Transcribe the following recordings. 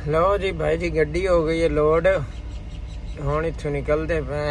लो जी भाई जी गड्डी हो गई है लोड। हुण इत्थों निकलते पे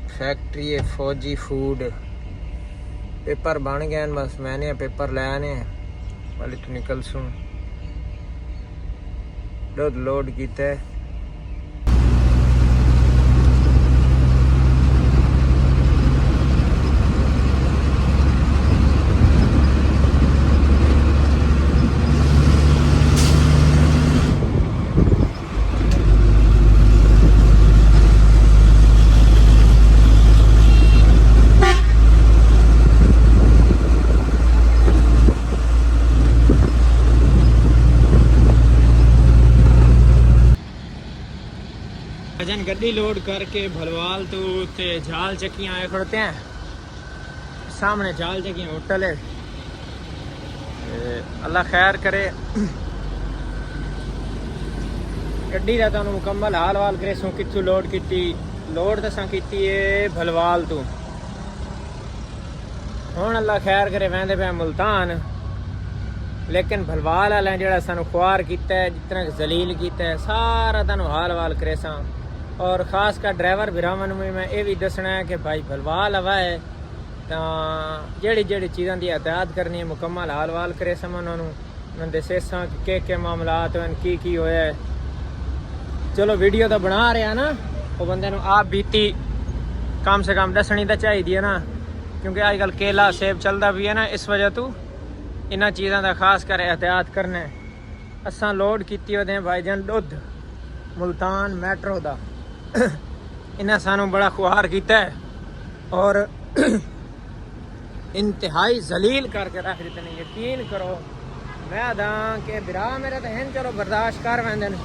फैक्ट्री है फौजी फूड। पेपर बन गए बस मैंने पेपर ले आने वाले इत्थों निकल सूँ दुध लोड किया है। भजन गड्डी लोड करके भलवाल तो ते झाल चक्कियां आए खड़ते हैं। सामने झाल चक्कियां होटल है। अल्लाह खैर करे। गड्डी का तुहानू मुकम्मल हाल वाल करे सो कित्थों लोड की लोड तो की है भलवाल तो। हुण अल्लाह खैर करे वहदे पे मुल्तान, लेकिन भलवाल वाले जो सानू ख्वार किया है जितना जलील किया है सारा तुहानू हाल वाल करे सा। और खास कर ड्राइवर भरावां में मैं ये भी दसना है कि भाई भलवाल हवा है तो जेड़ी जेड़ी चीज़ों की एहतियात करनी है मुकम्मल हाल वाल करे सा। उन्होंने दसे सा कि के मामलात की होया है। चलो वीडियो तो बना रहे हैं ना, वो बंदे आप बीती कम से कम दसनी तो चाहिए ना, क्योंकि अजकल केला सेब चलता भी है ना, इस वजह तो इन्होंने चीज़ों का खास कर एहतियात करना है। असा लोड की भाईजान दुध मुल्तान मैट्रो का। इन्हें सानू बड़ा खुआर किया है और इंतहाई जलील करके रख देते हैं। यकीन करो मैं दा के बिरा मेरे तो हैं चलो बर्दाश्त कर वेंदे ने,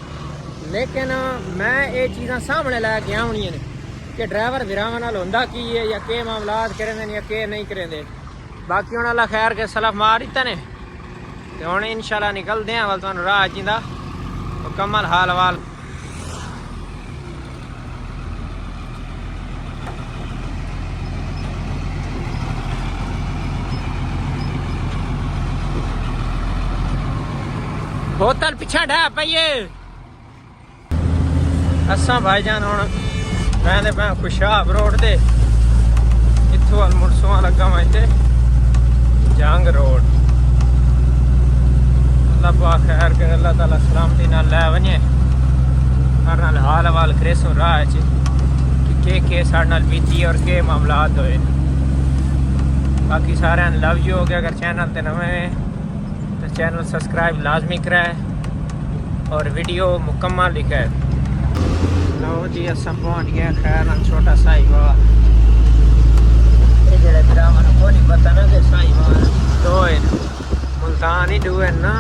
लेकिन मैं ये चीज़ां सामने लैके आउणियां ने कि ड्राइवर बिरावां नाल हुंदा की है या के मामलात करेंदे या के नहीं करेंदे। बाकी हुण अल्लाह खैर के सलफ मार दित्ते ने ते हुण इंशाल्लाह निकलदे आं वल तुहानू राह जींदा मुकम्मल हाल वाल। बोतल पिछा ढा पाइए। असा भाईजान हुण मैं पे खुशाब रोड दे इत्थों अल मुड़सुआ लगा मैं इत्थे जंग रोड। अल्लाह पाक खैर करे, अल्लाह ताला सलामती नाल लै वने हर नाल हाल हवाल करे सो राह च के साढ़े नाल बीती और के मामलात होए। बाकी सारे लव यू हो गया। अगर चैनल ते नवे तो चैनल सब्सक्राइब लाजमी कराए और वीडियो मुकम्मल लिखा है। लो जी असा पहुँच गया खैर छोटा साहिवाल। ये जेड़े बिरावां नूं कोई नहीं पता ना कि साहिवाल दो है, मुल्तान ही दो है ना,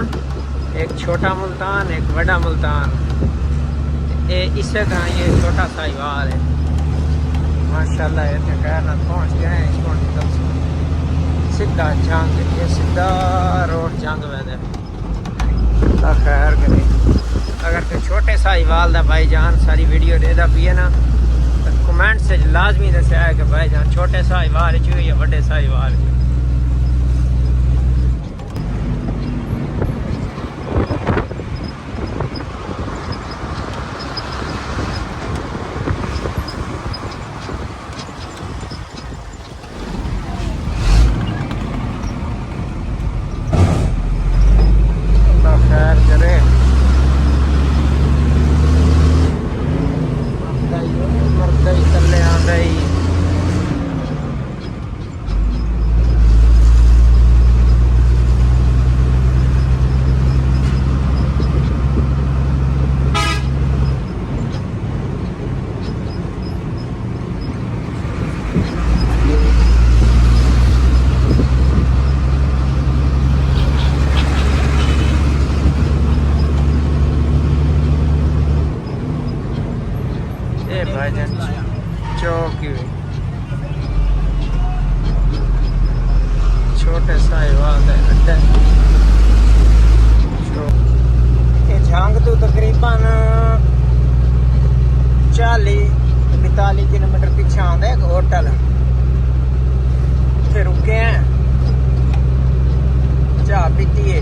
एक छोटा मुल्तान एक बड़ा मुल्तान। ये इसे तरह ये छोटा साहिवाल है माशाल्लाह। ये खैर ना पहुँच गए हैं इसको सीधा जंग, ये सीधा रोड जंग वैदे खैर करे। अगर तो छोटे साहिवाल का भाईजान सारी वीडियो देता पी है ना तो कमेंट से लाजमी दसिया है कि भाईजान छोटे साहिवाल च या बड़े साहिवाल च। चौकी छोटे साहिवाल अड्डा ये झांग तो तकरीबन 40-45 किलोमीटर पीछे आता है एक होटल। फिर रुके हैं चाह पीती है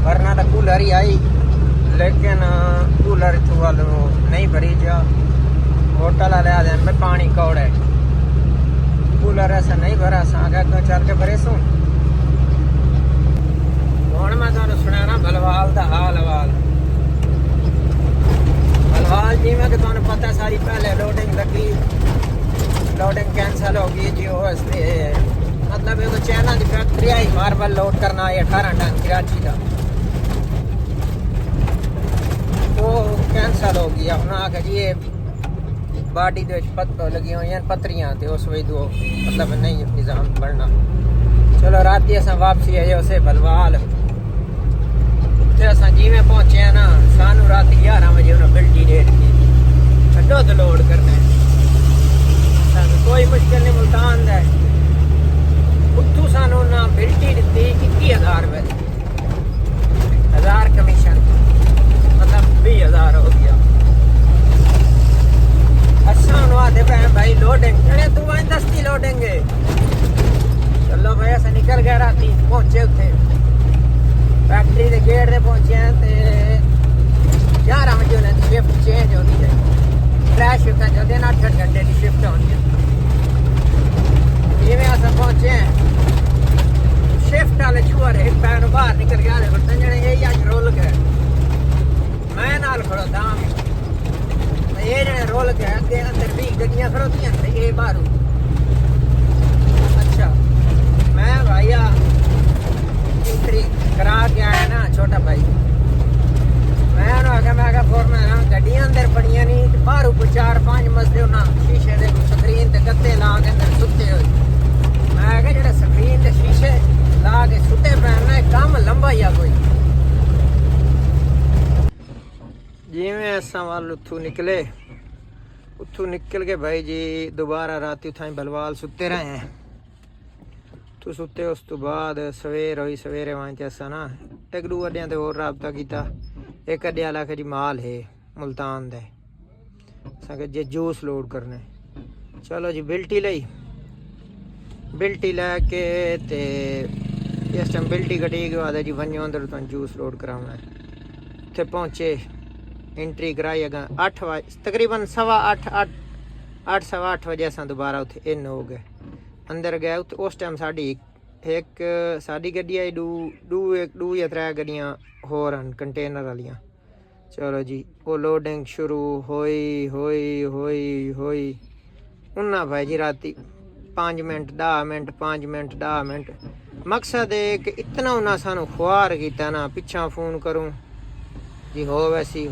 वरना तो कूलर ही आई लेकिन कूलर इतू वाल नहीं भरी जा। होटल वाले आ जाए पानी कौड़ है, कूलर ऐसा नहीं भरा, आगे क्यों चल के भरे सू। हुण मैं तुहानूं सुणाना भलवाल दा हाल वाल। भलवाल जिवें कि तुहानूं पता सारी पहले लोडिंग लगी, लोडिंग कैंसल हो गई जी। वास्ते मतलब एक चाइना की फैक्ट्री आई मार्बल लोड करना है 18 टन कराची का, वो कैंसल हो गया। उन्हें आखिर जी ये बाडी दे लगी हुई हैं पत्रियां, तो उस वजह तो मतलब नहीं निज़ाम बनना। चलो रात अस वापसी आए उसे भलवाल, अस जिमें पहुंचे हैं ना, सानू रात 11 बजे उन्हें बिल्टी डेट की दुध लोड करना है। कोई मुश्किल नहीं, मुल्तान है उत्थू सानू ना बिल्टी दी 21,000 रुपए, 1000 कमीशन, मतलब 20,000 हो गया। अच्छा आते पे भाई लोडिंग, अरे तू वहीं दस्ती लोडेंगे। चलो भाई अस निकल गए, राती पहुंचे उत्थे फैक्ट्री के गेट से पहुंचे हैं। 11 बजे उन्हें शिफ्ट चेंज होनी है, 3 शिफ्ट चलते हैं, 8 घंटे की शिफ्ट होनी है। जिमें अस पहुंचे हैं शिफ्ट वाले छुआ एक पैर बाहर निकल गया, जने यही अज रोल गए, मैं नाल खड़ोता ये जने रोल गए। अगे अंदर 20 गड्डियां खड़ोतियां ते ये बाहर। अच्छा मैं भाईया एंट्री करा के आया ना छोटा भाई, मैं आखिया फोरमैन गड्डियां अंदर पड़ियां नहीं, बाहर को 4-5 मसले उन्हें शीशे दे स्क्रीन ते गत्ते ला के अंदर सुते हुए। मैं आखिया जेड़ा स्क्रीन ते शीशे ला के सुते पैना काम लंबा ही आ कोई। जिमें असा वाल उथू निकले, उथू निकल के भाई जी दोबारा रात उठाई भलवाल सुते रहे हैं। तो सुते उस तो बाद सवेर हुई, सवेरे वहाँ असा ना 1-2 अड्डियां ते होर रबता किया। एक अड्डे वाला आखे जी माल है मुल्तान दे, असें जे जूस लोड करने। चलो जी बिल्टी लई, बिल्टी लैके ते इस टाइम बिल्टी कटी के बाद जी वनो अंदर तुम जूस लोड कराना है। उत्थे पहुँचे, एंट्री कराई अगर 8 बजे तकरीबन 8:15 बजे अस दोबारा उत्थे इन हो गए। अंदर गए उत्थे उस टाइम साड़ी एक साड़ी गड्डी आई, दू या 3 गड्डियां होर हैं कंटेनर वालियां। चलो जी वो लोडिंग शुरू होई उन्ना भाई जी राती 5 मिनट 10 मिनट 5 मिनट 10 मिनट। मकसद है कि इतना उन्हें सानू खुआर किया ना, पिछा फोन करूँ जी हो वैसी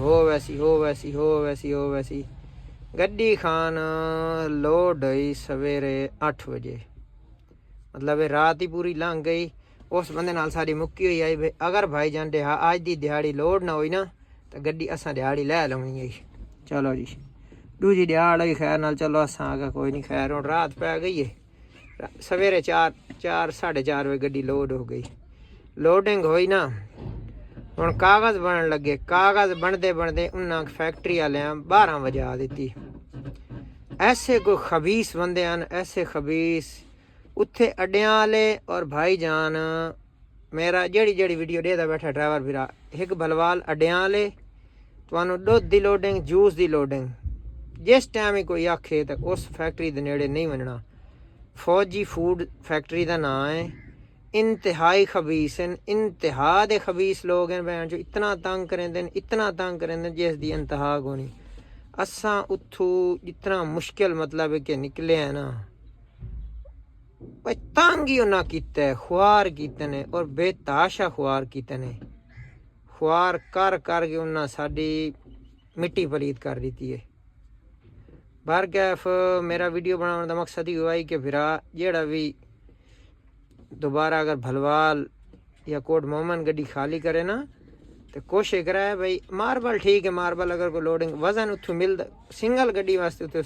गड्डी खान लोड हुई सवेरे 8 बजे। मतलब रात ही पूरी लंघ गई। उस बंदे नाल सारी मुक्की हुई आई अगर भाई जान अज की दिहाड़ी लोड ना हुई ना तो गड्डी असा दिहाड़ी लै लौनी है। चलो जी दूजी दिहाड़ हुई खैर नाल, चलो असा आगे कोई नहीं। खैर हुण रात पै गई है, सवेरे 4-4:30 बजे गड्डी लोड हो गई। लोडिंग हुई ना, हुण कागज़ बनन लगे। कागज़ बनते उन्हें फैक्ट्री वाले 12 बजे आ दी। ऐसे कोई खबीस बंदे हैं, ऐसे खबीस उत्थे अड्डियां वाले और भाई जान मेरा जेड़ी वीडियो देता बैठा ड्राइवर फिरा एक भलवाल अड्डियां वाले तुहानू दुध दी लोडिंग जूस दी लोडिंग जिस टाइम ही कोई आखे तो उस फैक्ट्री के नेड़े नहीं बनना। फौजी फूड फैक्ट्री का नाम है। इंतहाई खबीस हैं, इंतहा दे खबीस लोग हैं भैन जो इतना तंग करेंदे जिस दी इंतहा कोनी। असा उथू इतना मुश्किल मतलब है कि निकले हैं ना भाई तंग ही उन्हें किया, खुआर किते ने और बेताशा खुआर किते ने। खुआर कर के उन्हें साड़ी मिट्टी पलीत कर दी है। बारकैफ मेरा वीडियो बनाने का मकसद ही हुआ है कि फिर जेड़ा भी दोबारा अगर भलवाल या कोट मोमन गड्डी खाली करे ना तो कोशिश कराए भाई मार्बल ठीक है। मार्बल अगर कोई लोडिंग वजन उतों मिलता सिंगल गड्डी वास्ते उत्थे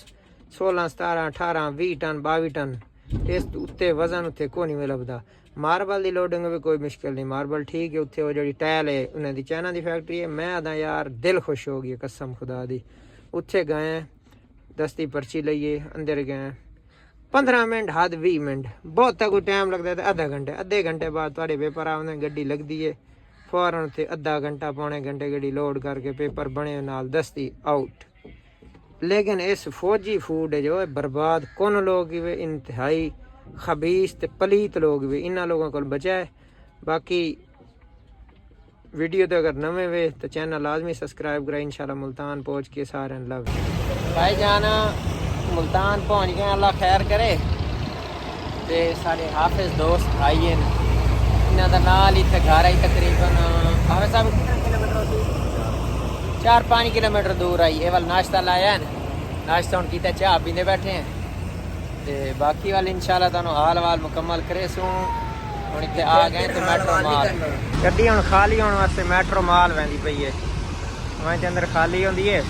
16 17 18 20 टन 22 टन इस उत्ते वजन उत्थे को नहीं लभदा। मार्बल की लोडिंग भी कोई मुश्किल नहीं, मार्बल ठीक है। उत्थे वो जी टैल है उन्हें दी चाइना की फैक्ट्री है। मैं आदा यार दिल खुश हो गया कसम खुदा दी। उत्थे गए दस्ती पर्ची लईए अंदर गए 15 मिनट हद 20 मिनट बहुत कोई टाइम लगता है तो आधे घंटे बाद थोड़े पेपर आते गड्डी लगती है फौरन ते अद्धा घंटा पौने घंटे गड्डी लोड करके पेपर बने नाल दस्ती आउट। लेकिन इस फौजी फूड जो है बर्बाद कौन लोग भी इंतहाई खबीस ते पलीत लोग भी इन्होंने लोगों को बचाए। बाकी वीडियो तो अगर नवे वे तो चैनल लाजमी सब्सक्राइब करें। इंशाल्लाह मुल्तान पहुँच के सारे लव भाई जाना मुल्तान पहुँच गए, अल्लाह खैर करे। ते सारे हाफिज दोस्त आइए इन्हों का नाल इतने घर आई तकरीबन हाफिज साहब 4-5 किलोमीटर दूर आई। ये वाल नाश्ता लाया है, नाश्ता हम किया, चाह पीते बैठे हैं। ते बाकी वाल इंशाल्लाह तुहानू हाल वाल मुकम्मल करे सूँ। हम इतने आ गए तो मैट्रो माल गड्डी हम खाली होने वास्ते मैट्रो माल वैंदी पई है। वहाँ के अंदर खाली होंदी है